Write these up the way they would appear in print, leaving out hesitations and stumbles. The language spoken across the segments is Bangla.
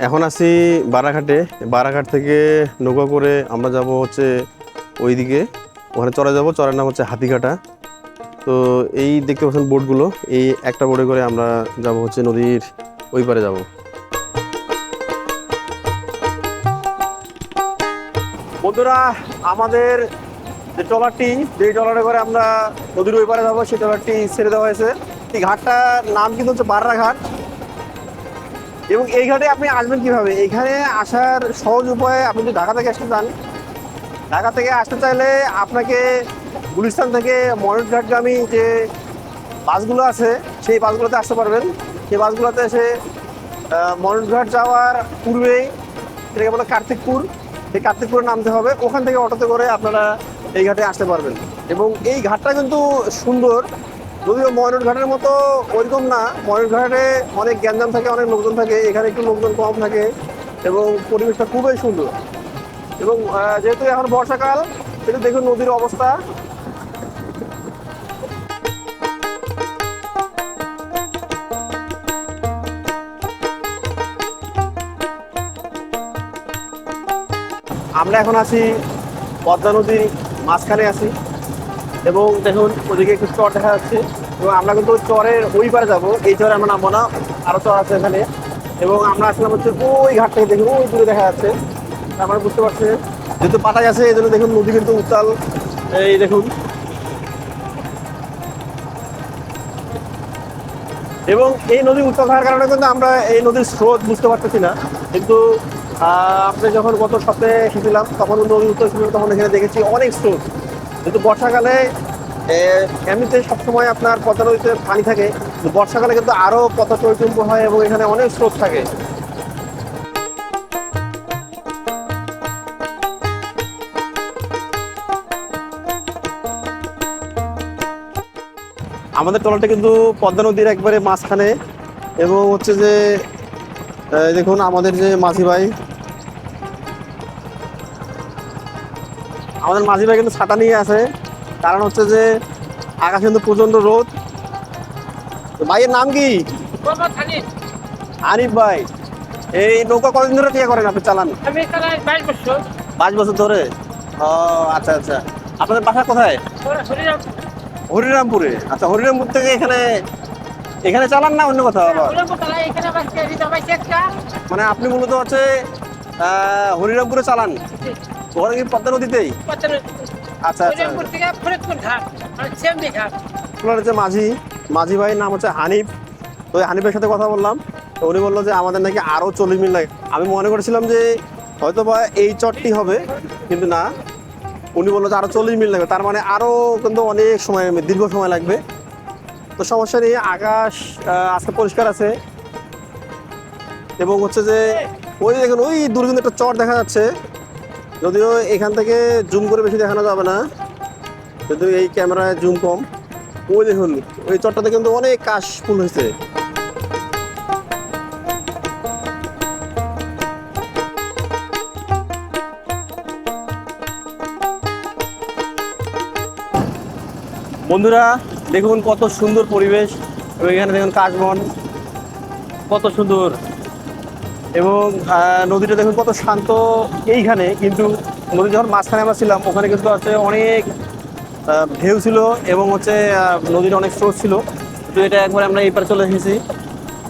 এখন আছি বারাঘাটে। বারাঘাট থেকে নৌকা করে আমরা যাব হচ্ছে ওইদিকে, ওখানে চড়ে যাব। চড়ার নাম হচ্ছে হাতিঘাটা। তো এই দেখতে পাচ্ছেন বোটগুলো, এই একটা বোটে করে আমরা যাব হচ্ছে নদীর ওই পারে যাব। বন্ধুরা, আমাদের যে ট্রলারটি, যে ট্রলারে করে আমরা নদীর ওই পারে যাবো, সেই ট্রলারটি ছেড়ে দেওয়া হয়েছে। এই ঘাটটার নাম কিন্তু হচ্ছে বাররা ঘাট। এবং এই ঘাটে আপনি আসবেন কিভাবে? এখানে আসার সহজ উপায়, আপনি যদি ঢাকা থেকে আসতে চান, ঢাকা থেকে আসতে চাইলে আপনাকে গুলিস্তান থেকে ময়ূরঘাটগামী যে বাসগুলো আছে সেই বাসগুলোতে আসতে পারবেন। সেই বাসগুলোতে এসে ময়ূরঘাট যাওয়ার পূর্বেই এটাকে বলে কার্তিকপুর, সেই কার্তিকপুরে নামতে হবে। ওখান থেকে অটোতে করে আপনারা এই ঘাটে আসতে পারবেন। এবং এই ঘাটটা কিন্তু সুন্দর, যদিও ময়ূর ঘাটের মতো ওইরকম না। ময়ূর ঘাটে অনেক গ্যাঞ্জাম থাকে, অনেক লোকজন থাকে, এখানে একটু লোকজন কম থাকে এবং পরিবেশটা খুবই সুন্দর। এবং যেহেতু এখন বর্ষাকাল, সেটা দেখুন নদীর অবস্থা। আমরা এখন আছি পদ্মা নদীর মাঝখানে আছি এবং দেখুন ওদিকে একটু চর দেখা যাচ্ছে। এবং আমরা কিন্তু চরের ওই পারে যাবো, এই চরে আমরা নামবো না, আরো চর আছে এখানে। এবং আমরা আসলাম হচ্ছে ওই ঘাট থেকে, দেখুন ওই দূরে দেখা যাচ্ছে। আমরা বুঝতে পারছি যেহেতু পাতায় আছে, এই জন্য দেখুন নদী কিন্তু উত্তাল। এই দেখুন, এবং এই নদী উত্তাল থাকার কারণে কিন্তু আমরা এই নদীর স্রোত বুঝতে পারতেছি না। কিন্তু আপনি যখন গত সপ্তাহে এসেছিলাম তখন নদী উত্তাল ছিল, তখন এখানে দেখেছি অনেক স্রোত। কিন্তু বর্ষাকালে এমনিতে সবসময় আপনার পদ্মা নদীতে পানি থাকে, বর্ষাকালে কিন্তু আরো পদ্মা টইটুম্ব হয় এবং এখানে অনেক স্রোত থাকে। আমাদের ট্রলারটা কিন্তু পদ্মা নদীর একবারে মাঝখানে। এবং হচ্ছে যে দেখুন আমাদের যে মাঝি ভাই, আমাদের মাঝি ভাই কিন্তু ছাতা নিয়ে আছে। কারণ হচ্ছে যে আকাশে কিন্তু প্রচন্ড রোদ। ভাইয়ের নাম কি? আরিফ ভাই। এই নৌকা কতদিন ধরে ইয়ে করেন, আপনি চালান? আমি চালাই 22 বছর। 5 বছর ধরে? ও আচ্ছা আচ্ছা। আপনাদের বাসা কোথায়? হরিরামপুরে। আচ্ছা, হরিরামপুর থেকে এখানে এখানে চালান না অন্য কোথাও আবার? মানে আপনি মূলত হচ্ছে হরিরামপুরে চালান, ওখানে কি পদ্মা নদীতেই? আচ্ছা আচ্ছা। আপনার হচ্ছে মাঝি ভাইয়ের নাম হচ্ছে হানিফ। তো ওই হানিফের সাথে কথা বললাম, তো উনি বললো যে আমাদের নাকি আরও 40 মিনিট লাগে। আমি মনে করেছিলাম যে হয়তো বা এই চটটি হবে, কিন্তু না, উনি বললো যে আরও 40 মিনিট লাগবে। তার মানে আরও কিন্তু অনেক সময়, দীর্ঘ সময় লাগবে। তো সমস্যা নেই, আকাশ আজকে পরিষ্কার আছে। এবং হচ্ছে যে ওই দেখুন ওই দূরে কিন্তু একটা চর দেখা যাচ্ছে, যদিও এখান থেকে জুম করে বেশি দেখানো যাবে না, যদিও এই ক্যামেরায় জুম কম। ওই দেখুন ওই চরটাতে কিন্তু অনেক কাশ ফুল হয়েছে। বন্ধুরা দেখুন কত সুন্দর পরিবেশ, এবং এখানে দেখুন কাশবন কত সুন্দর। এবং নদীটা দেখুন কত শান্ত এইখানে। কিন্তু নদী যখন মাঝখানে আমরা ছিলাম, ওখানে কিন্তু হচ্ছে অনেক ঢেউ ছিল এবং হচ্ছে নদীর অনেক স্রোত ছিল। তো এটা একবার আমরা এই পারে চলে এসেছি।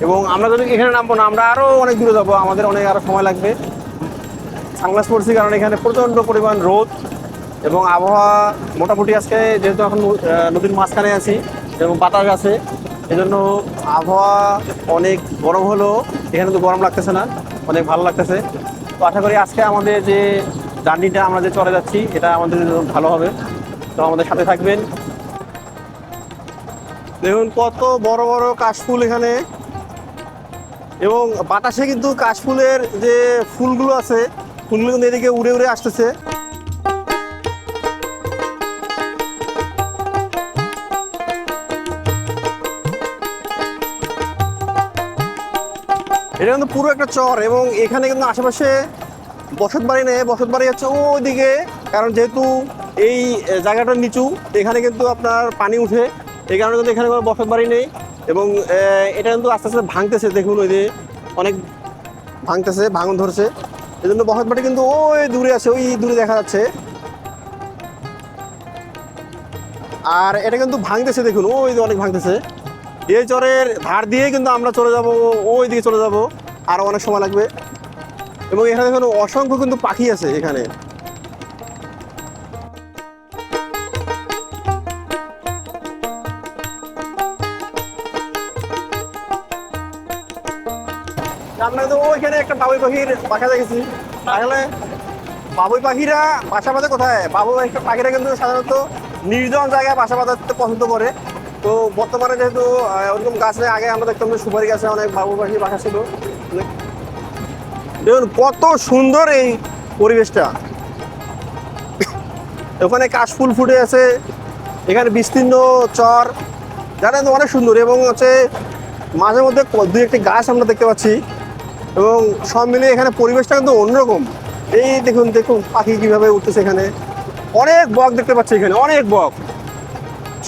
এবং আমরা যদি এখানে নামবো না, আমরা আরও অনেক দূরে যাবো, আমাদের অনেক আরও সময় লাগবে। সানগ্লাস পরছি কারণ এখানে প্রচণ্ড পরিমাণ রোদ এবং আবহাওয়া মোটামুটি আজকে, যেহেতু এখন নদীর মাঝখানে আছি এবং বাতাস আছে, এজন্য আবহাওয়া অনেক গরম হলেও এখানে তো গরম লাগতেছে না, অনেক ভালো লাগতেছে। তো আশা করি আজকে আমাদের যে জার্নিটা আমরা যে চলে যাচ্ছি, এটা আমাদের জন্য ভালো হবে। তো আমাদের সাথে থাকবেন। দেখুন কত বড় বড় কাশফুল এখানে, এবং বাতাসে কিন্তু কাশফুলের যে ফুলগুলো আছে, ফুলগুলো কিন্তু এদিকে উড়ে উড়ে আসতেছে। এটা কিন্তু পুরো একটা চর, এবং এখানে কিন্তু আশেপাশে বসত বাড়ি নেই, বসত বাড়ি হচ্ছে ওইদিকে। কারণ যেহেতু এই জায়গাটা নিচু, এখানে কিন্তু আপনার পানি উঠে, এই কারণে কিন্তু এখানে কোনো বসত বাড়ি নেই। এবং এটা কিন্তু আস্তে আস্তে ভাঙতেছে, দেখুন ওই যে অনেক ভাঙতেছে, ভাঙন ধরছে, এই জন্য বসতবাড়ি কিন্তু ওই দূরে আছে, ওই দূরে দেখা যাচ্ছে। আর এটা কিন্তু ভাঙতেছে, দেখুন ওই যে অনেক ভাঙতেছে। এই চরের ধার দিয়ে কিন্তু আমরা চলে যাব, ওই দিকে চলে যাব, আরো অনেক সময় লাগবে। এবং এখানে দেখুন অসংখ্য কিন্তু পাখি আছে এখানে। আমরা তো ওইখানে একটা বাবুই পাখির বাসা দেখেছি। আসলে বাবুই পাখিরা বাসা বাঁধে কোথায়? বাবুই পাখিরা কিন্তু সাধারণত নির্জন জায়গায় বাসা বাঁধাতে পছন্দ করে। তো বর্তমানে যেহেতু ওরকম গাছ নেই, আগে আমরা দেখতাম যে সুপারি গাছে অনেক বাবুই পাখির বাসা ছিল। দেখুন কত সুন্দর এই পরিবেশটা। ওখানে কাশফুল ফুটে আছে, এখানে বিস্তীর্ণ চর, যারা অনেক সুন্দর। এবং হচ্ছে মাঝে মধ্যে দুই একটি গাছ আমরা দেখতে পাচ্ছি, এবং সব মিলিয়ে এখানে পরিবেশটা কিন্তু অন্যরকম। এই দেখুন দেখুন পাখি কিভাবে উঠতেছে, এখানে অনেক বক দেখতে পাচ্ছি, এখানে অনেক বক,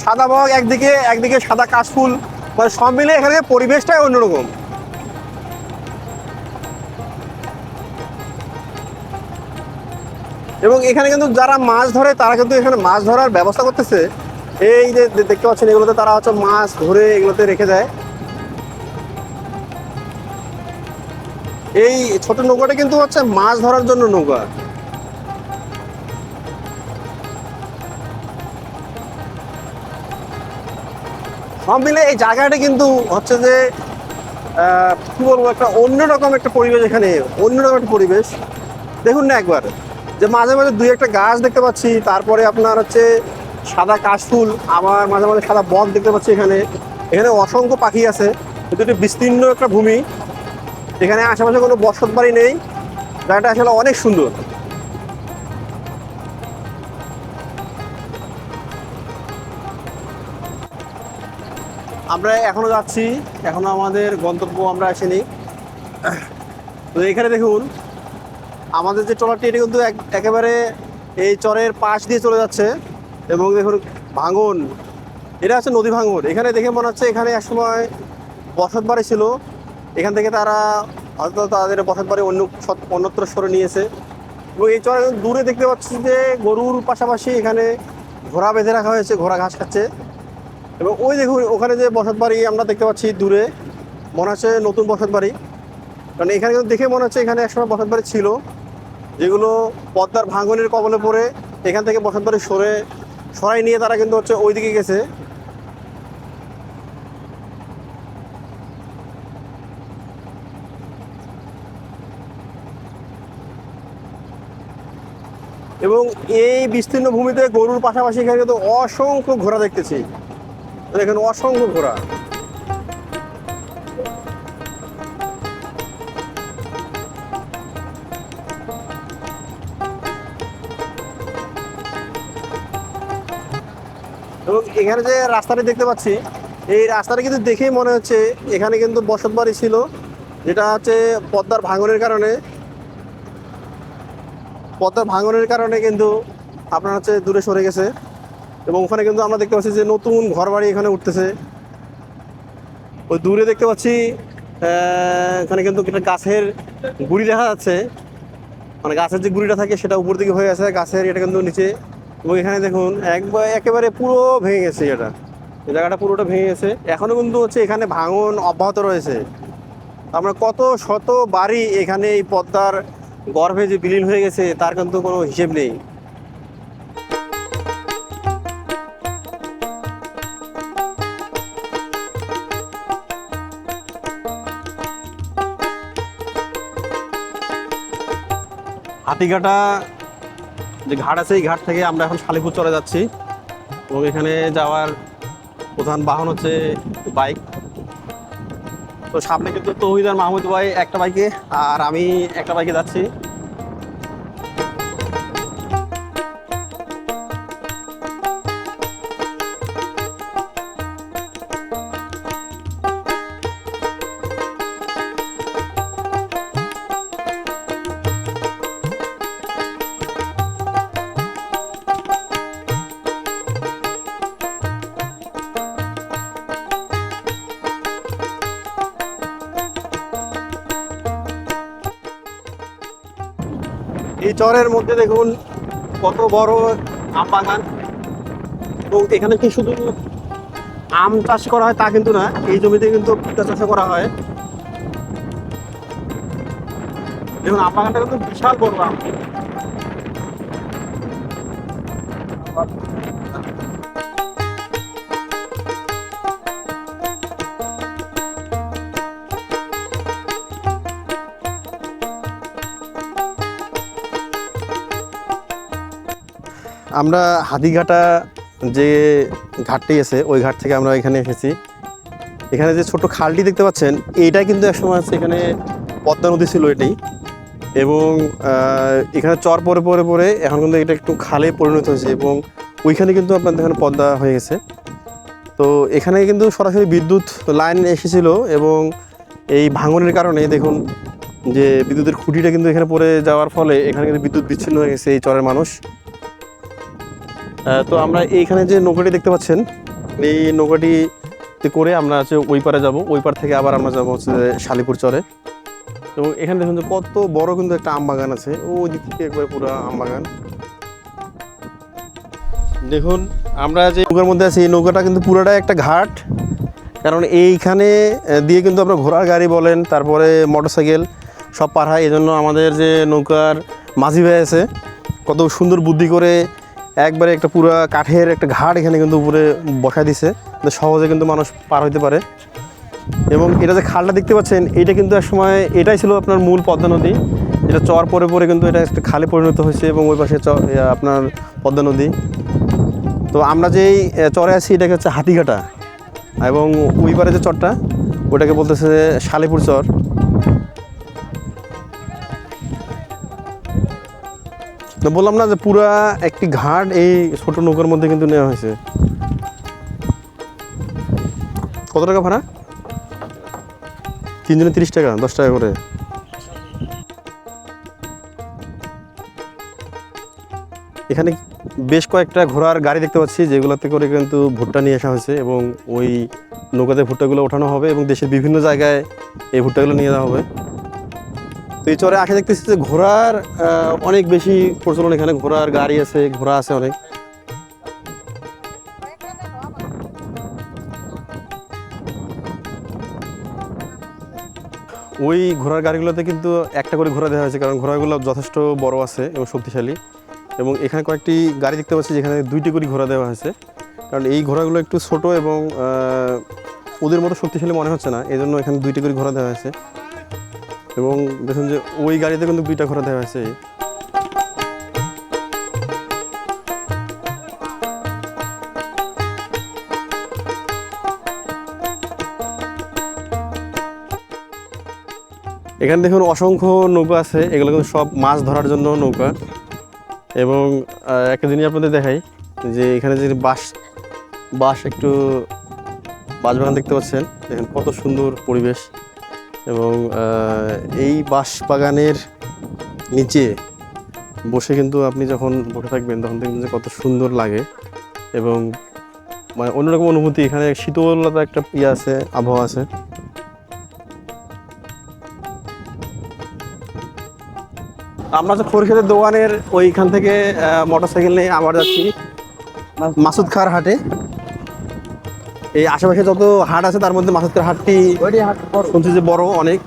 সাদা বক একদিকে, একদিকে সাদা কাশফুল, মানে সব মিলিয়ে এখানে পরিবেশটাই অন্যরকম। এবং এখানে কিন্তু যারা মাছ ধরে তারা কিন্তু এখানে মাছ ধরার ব্যবস্থা করতেছে। এই যে দেখতে পাচ্ছেন, এগুলোতে তারা হচ্ছে মাছ ধরে এগুলোতে রেখে দেয়। এই ছোট নৌকাটা কিন্তু হচ্ছে মাছ ধরার জন্য নৌকা। সব মিলে এই জায়গাটা কিন্তু হচ্ছে যে কি বলবো, একটা অন্যরকম একটা পরিবেশ এখানে, অন্যরকম একটা পরিবেশ। দেখুন না একবার, যে মাঝে মাঝে দুই একটা গাছ দেখতে পাচ্ছি, তারপরে আপনার হচ্ছে সাদা কাশফুল, আবার মাঝে মাঝে সাদা বক দেখতে পাচ্ছি এখানে। এখানে অসংখ্য পাখি আছে, কিন্তু একটি বিস্তীর্ণ একটা ভূমি, এখানে আশেপাশে কোনো বসত বাড়ি নেই, জায়গাটা আসলে অনেক সুন্দর। আমরা এখনো যাচ্ছি, এখনো আমাদের গন্তব্য আমরা আসিনি। তো এখানে দেখুন আমাদের যে ট্রলারটি, এটা কিন্তু একেবারে এই চরের পাশ দিয়ে চলে যাচ্ছে। এবং দেখুন ভাঙন, এটা হচ্ছে নদী ভাঙন। এখানে দেখে মনে হচ্ছে এখানে একসময় বসত বাড়ি ছিল, এখান থেকে তারা হয়তো তাদের বসত বাড়ি অন্যত্র সরে নিয়েছে। এবং এই চরে দূরে দেখতে পাচ্ছি যে গরুর পাশাপাশি এখানে ঘোড়া বেঁধে রাখা হয়েছে, ঘোড়া ঘাস খাচ্ছে। এবং ওই দেখুন ওখানে যে বসত বাড়ি আমরা দেখতে পাচ্ছি দূরে, মনে হচ্ছে নতুন বসত বাড়ি। কারণ এখানে কিন্তু দেখে মনে হচ্ছে এখানে একসময় বসত বাড়ি ছিল, যেগুলো পদ্মার ভাঙনের কবলে পড়ে এখান থেকে বসত বাড়ি সরাই নিয়ে তারা কিন্তু হচ্ছে ওইদিকে গেছে। এবং এই বিস্তীর্ণ ভূমিতে গরুর পাশাপাশি এখানে কিন্তু অসংখ্য ঘোড়া দেখতেছি, এখানে অসংখ্য ঘোড়া। এবং এখানে যে রাস্তাটি দেখতে পাচ্ছি, এই রাস্তাটা কিন্তু দেখেই মনে হচ্ছে এখানে কিন্তু বসত বাড়ি ছিল, যেটা হচ্ছে পদ্মার ভাঙনের কারণে কিন্তু আপনার হচ্ছে দূরে সরে গেছে। এবং ওখানে কিন্তু আমরা দেখতে পাচ্ছি যে নতুন ঘর বাড়ি এখানে উঠতেছে। ওই দূরে দেখতে পাচ্ছি এখানে কিন্তু একটা গাছের গুড়ি দেখা যাচ্ছে, মানে গাছের যে গুড়িটা থাকে সেটা উপর দিকে হয়ে আছে গাছের, এটা কিন্তু নিচে। এবং এখানে দেখুন একেবারে পুরো ভেঙে গেছে, এই জায়গাটা পুরোটা ভেঙে গেছে। এখনো কিন্তু হচ্ছে এখানে ভাঙন অব্যাহত রয়েছে। আমরা কত শত বাড়ি এখানে এই পদ্মার গর্ভে যে বিলীন হয়ে গেছে তার কিন্তু কোনো হিসেব নেই। হাতিঘাটা যে ঘাট আছে, এই ঘাট থেকে আমরা এখন শালিপুর চলে যাচ্ছি। এবং এখানে যাওয়ার প্রধান বাহন হচ্ছে বাইক। তো সামনে কিন্তু তৌহিদ আর মাহমুদ ভাই একটা বাইকে, আর আমি একটা বাইকে যাচ্ছি। এই চরের মধ্যে দেখুন কত বড় আম বাগান। তো এখানে কি শুধু আম চাষ করা হয় তা কিন্তু না, এই জমিতে কিন্তু ভুট্টা চাষ করা হয়। দেখুন আম বাগানটা কিন্তু বিশাল বড় আম। আমরা হাতিঘাটা যে ঘাটটি আছে ওই ঘাট থেকে আমরা এখানে এসেছি। এখানে যে ছোট খালটি দেখতে পাচ্ছেন এইটা কিন্তু একসময় আছে, এখানে পদ্মা নদী ছিল এটি, এবং এখানে চর পরে পরে পরে এখন কিন্তু এটা একটু খালে পরিণত হয়েছে, এবং ওইখানে কিন্তু আপনার দেখেন পদ্মা হয়ে গেছে। তো এখানে কিন্তু সরাসরি বিদ্যুৎ লাইন এসেছিল, এবং এই ভাঙনের কারণে দেখুন যে বিদ্যুতের খুঁটিটা কিন্তু এখানে পড়ে যাওয়ার ফলে এখানে কিন্তু বিদ্যুৎ বিচ্ছিন্ন হয়ে গেছে এই চরের মানুষ। তো আমরা এইখানে যে নৌকাটি দেখতে পাচ্ছেন, এই নৌকাটি করে আমরা হচ্ছে ওই পারে যাব, ওই পার থেকে আবার আমরা যাবো হচ্ছে শালিপুর চরে। এবং এখানে দেখুন যে কত বড় কিন্তু একটা আম বাগান আছে, ওই দিক থেকে একবারে পুরো আম বাগান। দেখুন আমরা যে নৌকার মধ্যে আছি এই নৌকাটা কিন্তু পুরোটাই একটা ঘাট, কারণ এইখানে দিয়ে কিন্তু আমরা ঘোড়ার গাড়ি বলেন, তারপরে মোটরসাইকেল সব পার হয়। এই জন্য আমাদের যে নৌকার মাঝি ভাই আছে কত সুন্দর বুদ্ধি করে একবারে একটা পুরো কাঠের একটা ঘাট এখানে কিন্তু উপরে বসায় দিছে, সহজে কিন্তু মানুষ পার হইতে পারে। এবং এটা যে খালটা দেখতে পাচ্ছেন এটা কিন্তু এক সময় এটাই ছিল আপনার মূল পদ্মা নদী, এটা চর পরে পরে কিন্তু এটা একটা খালে পরিণত হয়েছে, এবং ওই পাশে আপনার পদ্মা নদী। তো আমরা যেই চরে আছি এটাকে হচ্ছে হাতিঘাটা, এবং ওই পারে যে চরটা ওটাকে বলতেছে শালিপুর চর। তো বললাম না যে পুরা একটি ঘাট এই ছোট নৌকার মধ্যে কিন্তু নেওয়া হয়েছে। কত টাকা ভাড়া? 3 জনে 30 টাকা, 10 টাকা করে। এখানে বেশ কয়েকটা ঘোড়ার গাড়ি দেখতে পাচ্ছি, যেগুলোতে করে কিন্তু ভুট্টা নিয়ে আসা হয়েছে, এবং ওই নৌকাতে ভুট্টাগুলো ওঠানো হবে এবং দেশের বিভিন্ন জায়গায় এই ভুট্টাগুলো নিয়ে যাওয়া হবে। তো এই চরে আসে দেখতেছি যে ঘোড়ার অনেক বেশি প্রচলন, এখানে ঘোড়ার গাড়ি আছে, ঘোড়া আছে অনেক। ওই ঘোড়ার গাড়িগুলোতে কিন্তু একটা করে ঘোড়া দেওয়া হয়েছে, কারণ ঘোড়াগুলো যথেষ্ট বড় আছে এবং শক্তিশালী। এবং এখানে কয়েকটি গাড়ি দেখতে পাচ্ছি যেখানে 2টি করে ঘোড়া দেওয়া হয়েছে, কারণ এই ঘোড়াগুলো একটু ছোট এবং ওদের মতো শক্তিশালী মনে হচ্ছে না, এই জন্য এখানে 2টি করে ঘোড়া দেওয়া হয়েছে। এবং দেখুন যে ওই গাড়িতে কিন্তু 2টা ঘোড়া দেওয়া হয়েছে। এখানে দেখুন অসংখ্য নৌকা আছে, এগুলো কিন্তু সব মাছ ধরার জন্য নৌকা। এবং একটা জিনিস আপনাদের দেখাই যে এখানে যে বাঁশ একটু বাঁশবাগান দেখতে পাচ্ছেন, দেখেন কত সুন্দর পরিবেশ। এবং এই বাঁশ বাগানের নিচে বসে কিন্তু আপনি যখন বসে থাকবেন তখন দেখবেন যে কত সুন্দর লাগে, এবং মানে অন্যরকম অনুভূতি। এখানে শীতলতা একটা আছে, আবহাওয়া আছে। আমরা যে ফরিদপুরের দোকানের ওইখান থেকে মোটরসাইকেল নিয়ে আবার যাচ্ছি মাসুদ খাঁর হাটে। এই আশেপাশে যত হাট আছে তার মধ্যে মাসুদ খাঁর হাটটি শুনছি যে বড় অনেক।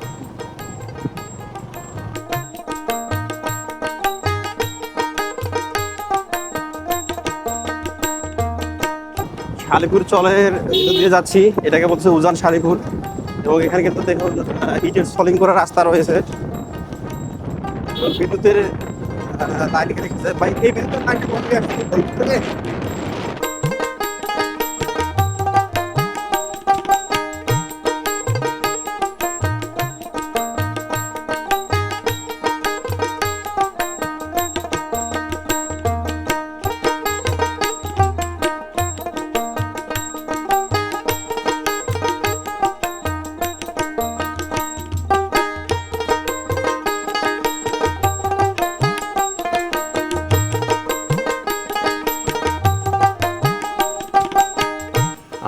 শালিপুর চলের দিয়ে যাচ্ছি, এটাকে বলছে উজান শালিপুর। এবং এখানে কিন্তু দেখুন ইটের সলিং করা রাস্তা রয়েছে, বিদ্যুতের লাইন রেখেছে ভাই। এই বিদ্যুতের লাইনটা কোন দিকে আছে?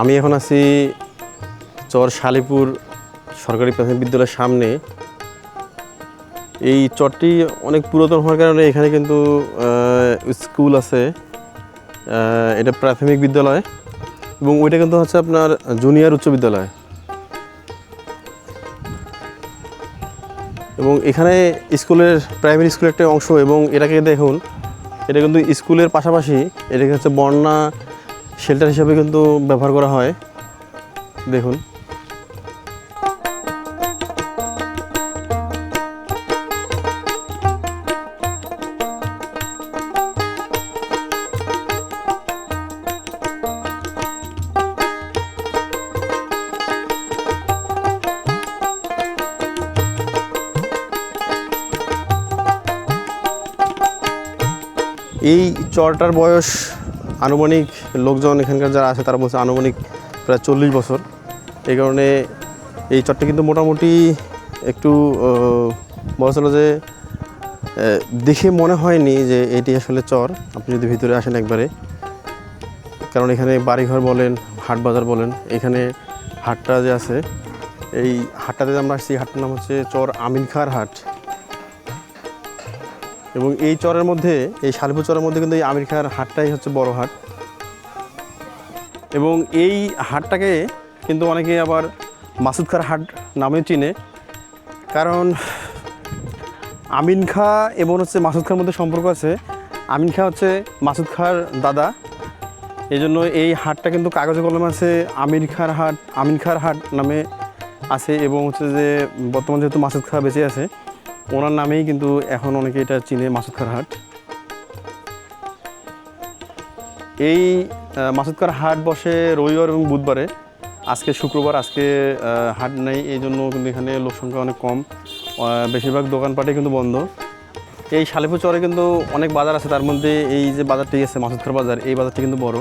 আমি এখন আছি চর শালিপুর সরকারি প্রাথমিক বিদ্যালয়ের সামনে। এই চরটি অনেক পুরাতন হওয়ার কারণে এখানে কিন্তু স্কুল আছে, এটা প্রাথমিক বিদ্যালয় এবং ওইটা কিন্তু হচ্ছে আপনার জুনিয়র উচ্চ বিদ্যালয়। এবং এখানে স্কুলের প্রাইমারি স্কুলের একটা অংশ, এবং এটাকে দেখুন এটা কিন্তু স্কুলের পাশাপাশি এটাকে হচ্ছে বন্যা শেল্টার হিসাবে কিন্তু ব্যবহার করা হয়। দেখুন এই চরটার বয়স আনুমানিক, লোকজন এখানকার যারা আছে তারা বলছে আনুমানিক প্রায় 40 বছর। এই কারণে এই চরটা কিন্তু মোটামুটি একটু বলা চলে যে দেখে মনে হয়নি যে এটি আসলে চর, আপনি যদি ভিতরে আসেন একবারে। কারণ এখানে বাড়িঘর বলেন, হাট বাজার বলেন, এখানে হাটটা যে আছে, এই হাটটাতে আমরা আসছি, হাটটার নাম হচ্ছে চর আমিন খাঁর হাট। এবং এই চরের মধ্যে, এই শালিপুর চরের মধ্যে কিন্তু এই আমির খাঁর হাটটাই হচ্ছে বড় হাট। এবং এই হাটটাকে কিন্তু অনেকে আবার মাসুদ খাঁর হাট নামে চিনে, কারণ আমিন খাঁ এবং হচ্ছে মাসুদ খাঁর মধ্যে সম্পর্ক আছে। আমিন খাঁ হচ্ছে মাসুদ খাঁর দাদা, এই জন্য এই হাটটা কিন্তু কাগজে কলমে আছে আমিন খাঁর হাট নামে আছে। এবং হচ্ছে যে বর্তমানে যেহেতু মাসুদ খাঁ বেঁচে আছে, ওনার নামেই কিন্তু এখন অনেকে এটা চিনে, মাসুদ খাঁর হাট। এই মাসুদ খাঁর হাট বসে রবিবার এবং বুধবারে। আজকে শুক্রবার, আজকে হাট নেই, এই জন্য কিন্তু এখানে লোক সংখ্যা অনেক কম, বেশিরভাগ দোকানপাটে কিন্তু বন্ধ। এই শালিপুর চরে কিন্তু অনেক বাজার আছে, তার মধ্যে এই যে বাজারটি আছে মাসুদ খাঁর বাজার, এই বাজারটি কিন্তু বড়।